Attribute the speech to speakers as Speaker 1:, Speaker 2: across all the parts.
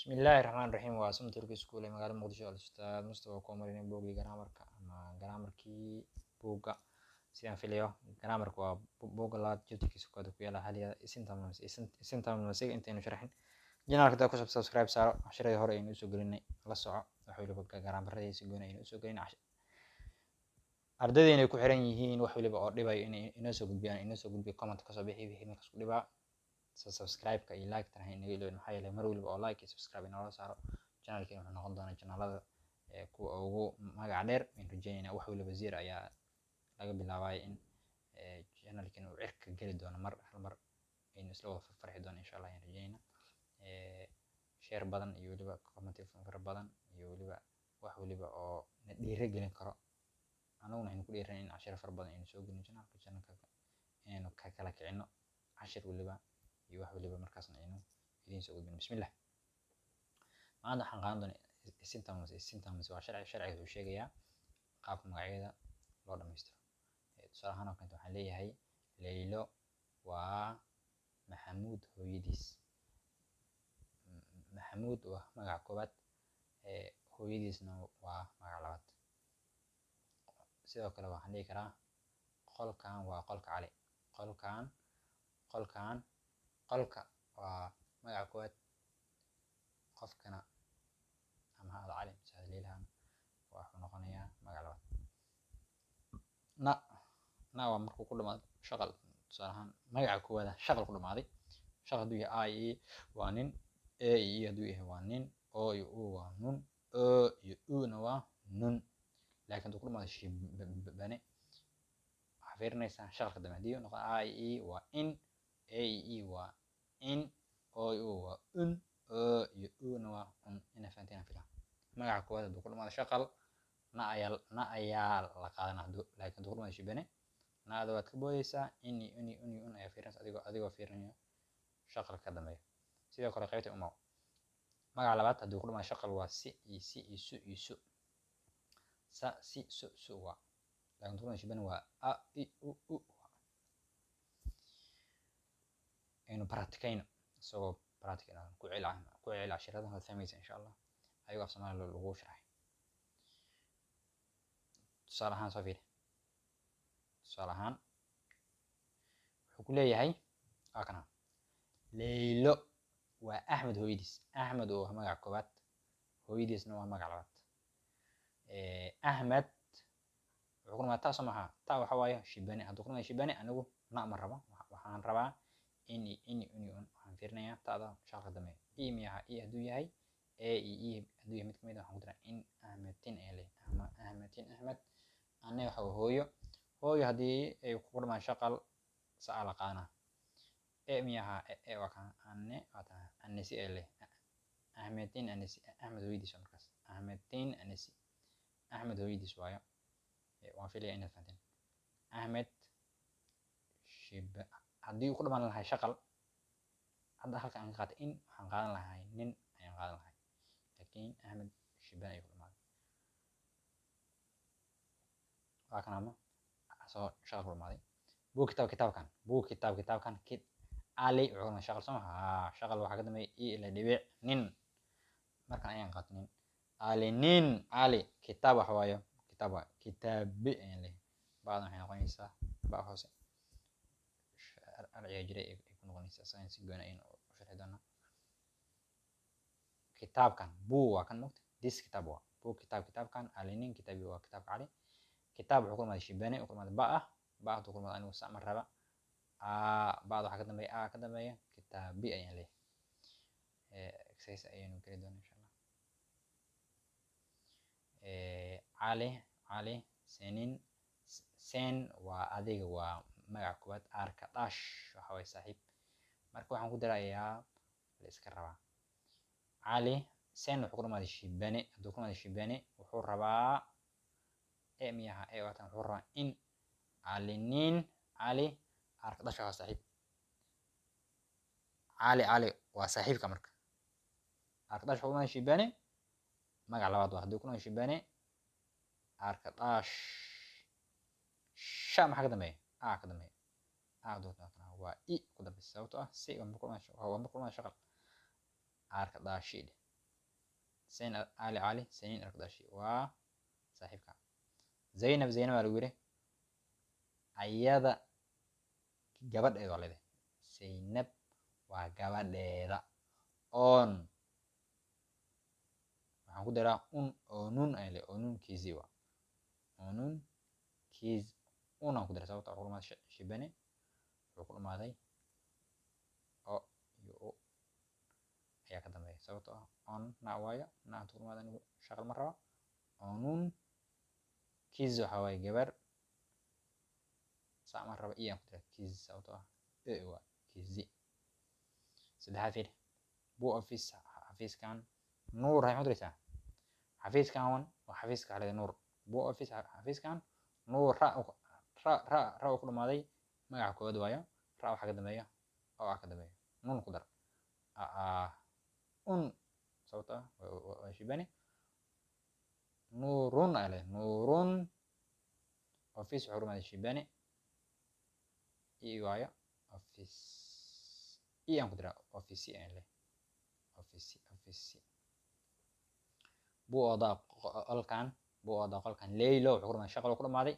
Speaker 1: بسم الله الرحمن الرحيم waa Sum Turkish School ee magaalada Muqdisho Al-Ustaad Mustafa oo marinay buuggii grammarka ama grammarkii buugga sidaan filayo grammarka waa buugga labaad chapterkiisa koowaad ku yaala haliya isin tamamasiga intaynu sharaxin janaalka daa ku subscribe saaro casharadii hore aynu usoo gelinay la soco wax waliba grammaradiisa gooni aynu usoo gelin ardayda inay ku xiran yihiin wax waliba oo dhibayo inay inoo soo gudbiyo comment kasoo bixi wixii markaas ku dhibaa subscribe-ka iyo like-tan ha inaga ilowin maxaa yeelay mar waliba oo like iyo subscribe inoola saaro channelkeena wuxuu noqon doonaa channelada kuwa ugu magac dheer ayaan rajeynaynaa wax waliba zero ayaa laga bilaabaya in channelkeena uu cirka geli doono hal mar aynu isla wada farxi doono insha allah ayaan rajeynaynaa share badan iyo waliba comment fara badan iyo waliba wax waliba oo na dhiirigelin karo anaguna aynu ku dhiiran in casharo fara badan aynu soo gelin channelka inaynu ka kala kicino cashir waliba iyo wax waliba markaasna aynu idiin soo gudbin bismillah maanta waxaan qaadan doonaa isintamas waa sharciga wuxuu sheegayaa qaabka magacyada loo dhammaystiro tusaale ahaan oo kale waxaan leeyahay Laylo waa Maxamuud hooyadiis Maxamuud waa magaca koowaad hooyadiisna waa magaca labaad sidoo kale waxaan dhihi karaa qolkan waa qolka Cali qolka waa magaca koowaad qofkana ama hada Cali mise Laylahan wuxuu noqonayaa magaca labaad na waa markuu ku dhamaado shaqal tusaale ahaan magaca koowaad shaqal ku dhamaaday shaqal hadduu yahay i waa nin e iyo hadduu yahay waa nin o iyo u waa nun o iyo una waa nun laakiin hadduu ku dhamaado shibane waxaa fiirinaysaa shaqalka dambe haddii noqo i waa in a iyo waa in o iyo u waa un o iyo una waa un ina fahanteen filan magaca koowaad hadduu ku dhamaado shaqal na ayaa la qaadanaa laakiin hadduu ku dhamaado shibane naada waad ka boodaysaa in ayaa fiirinaysa adigoo fiirinayo shaqalka ka dambeeya sidoo kale qaybta umaw magaca labaad hadduu ku dhamaado shaqal waa si iyo su iyo su sa si su waa laakiin hadduu ku dhamaado shibane waa a i u aynu baratikayno isagoo baratika ku celi cashiradaha waad fahmaysa insha allah ayagoo af Soomaali lagu sharaxay tusaale ahaan soo fiiri tusaale ahaan wuxuu ku leeyahay waa kana Laylo waa Axmed hooyadiis Axmed waa magaca koowaad hooyadiisna waa magaca labaad Axmed wuxuu ku dhamaado taa soo maha taa waxa waaye shibane hadduu ku dhamaado shibane anigu na ma rabo waxaan rabaa in waxaan fiirinayaa taada shaqalka dambe i miyaha i hadduu yahay e iyo hadduu yahay mid kamid ah waxaan ku diraa in ahmedtin ee leh ama ahmedtin ahmed anne waxa hooyo haddii ay ku dhamaado shaqal saa la qaadana e miyaha e waa kan anne waa taa annesi ee leh ahmedtin annesi ahmed hooyadiis waa markaas ahmedtin annesi ahmed hooyadiis waayo waan filaya inaad fahanteen ahmed shiba haddii uu ku dhamaan lahay shaqal hadda halka aan ka qaatay in waxaan qaadan lahay nin ayaan qaadan lahay laakiin Ahmed shibane ayuu ku dhamaaday waa kan ama asoo shaqal ku dhamaaday buug kitaabkan Ali wuxuu ku shaqal soo maha shaqal waxaa ka dambeeya i ila dhibic nin markan ayaan qaatay nin Ali nin Ali kitaab waxa waayo kitaabi ayaan leeyahay bacdan waxay noqonaysaa ba hoose arciga jiray ay ku noqonaysaa science gooni aynu u sharxi doonaa kitaabkan buu waa kan mogta this kitaab waa buu kitaabkan alinin kitaabi waa kitaabka Cali kitaab wuxuu ku dhamaado shibane wuxuu ku dhamaado ba hadduu ku dhamaado anigu sama raba bacda waxaa ka dambeeya kitaabi ayaan leeyahay exercise ayaynu geli doonaa insha allah cali sen waa adiga waa magaca koowaad arka dash waxa way saaxiib marka waxaan ku darayaa la iska rabaa Cali sen wuxuu ku dhamaado shibane hadduu ku dhamaado shibane wuxuu rabaa e miyaha e waatan wuxuu rabaa in alinin Cali arka dash waa saaxiib Cali waa saaxiibka marka arka dash wuxuu ku dhamaado shibane magaca labaad waa hadduu ku dhamaado shibane arka dash sha maxaa ka dambeeya ka dambeeya waa i ku dambaysa sababtoo ah si waa markuu shaqal arka daashid Zayn Ali Ali Zayn arkadashi waa saaxiibka. Zaynab Zaynab waa lagu yiri ayada gabadheeda waa leedahay. Zaynab waa gabadheeda. On waxaan ku daraa oo nun ay leedahay oo nun kizi waa oo nun kiz unaan ku daraa sababta wuxuu dhumaaday shibane wuxuu ku dhumaaday o iyo o ayaa ka dambeeya sababtoo ah on na waayo na intuu ku dhumaaday anigu shaqal ma rabo oo nun kiz waxaa waaye gabar saa ma rabo iyaan ku daraa kiz sababtoo ah waa kizi. saddexaad fiir buu xafiiskan nuur waxay mudiraysaa xafiiskan waa xafiiska xalada nuur buu xafiiskan nuur ra ku dhumaaday magaca koowaad waayo ra waxaa ka dambeeya oo ka dambeeya nun ku dar un sababtoo ah waa shibane nuurun ay leedahay nuurun office wuxuu dhumaaday shibane waayo office iyaan ku diraa office aan leeyahay office buu odaa qolkan leylo wuxuu ku dhumaaday shaqal ku dhumaaday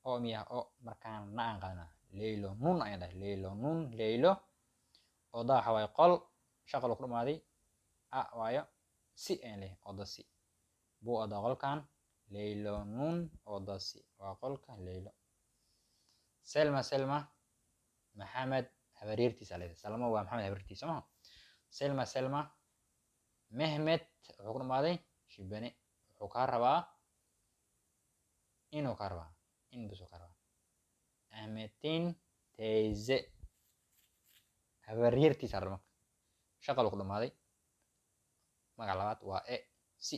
Speaker 1: oo miya oo markaan na aan qaadanaa leylo nun ayaan dhahay leylo nun leylo odaa waxaa waaye qol shaqal ku dhumaaday waayo si ayaan leeyahay oda si buu odaa qolkan leylo nun oda si waa qolka leylo. Selma maxamed habaryartiisa leedahay salma waa maxamed habaryartiisa maaha selma mehmed wuxuu ku dhumaaday shibane wuxuu kaa rabaa inuu kaa rabaa in busuu kaa rabaa ahmetin teyze habaryartiisa marka shaqal ku dhumaaday magac labaad waa si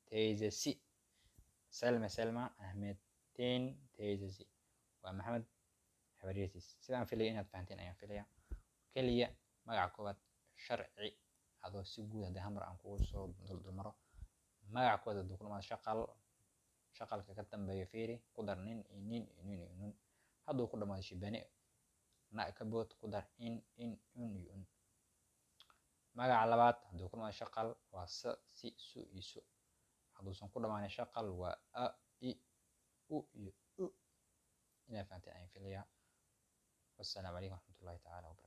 Speaker 1: teyze si selma ahmetin teyze si waa maxamed habaryartiis. sidaan filaya inaad fahanteen ayaan filaya keliya magaca koowaad sharci adoo si guud haddii hamar aan kugu soo dulmaro magaca koowaad hadduu ku dhamaado shaqalka ka dambeeyo fiiri ku dar nin iyo nin iyo nin iyo nun hadduu ku dhamaado shibane na ka bood ku dar in un iyo un. magaca labaad hadduu ku dhamaado shaqal waa si su iyo su hadduusan ku dhamaanin shaqal waa i u iyo u inaad fahanteen ayaan filaya. والسلام عليكم ورحمة الله تعالى وبركاته.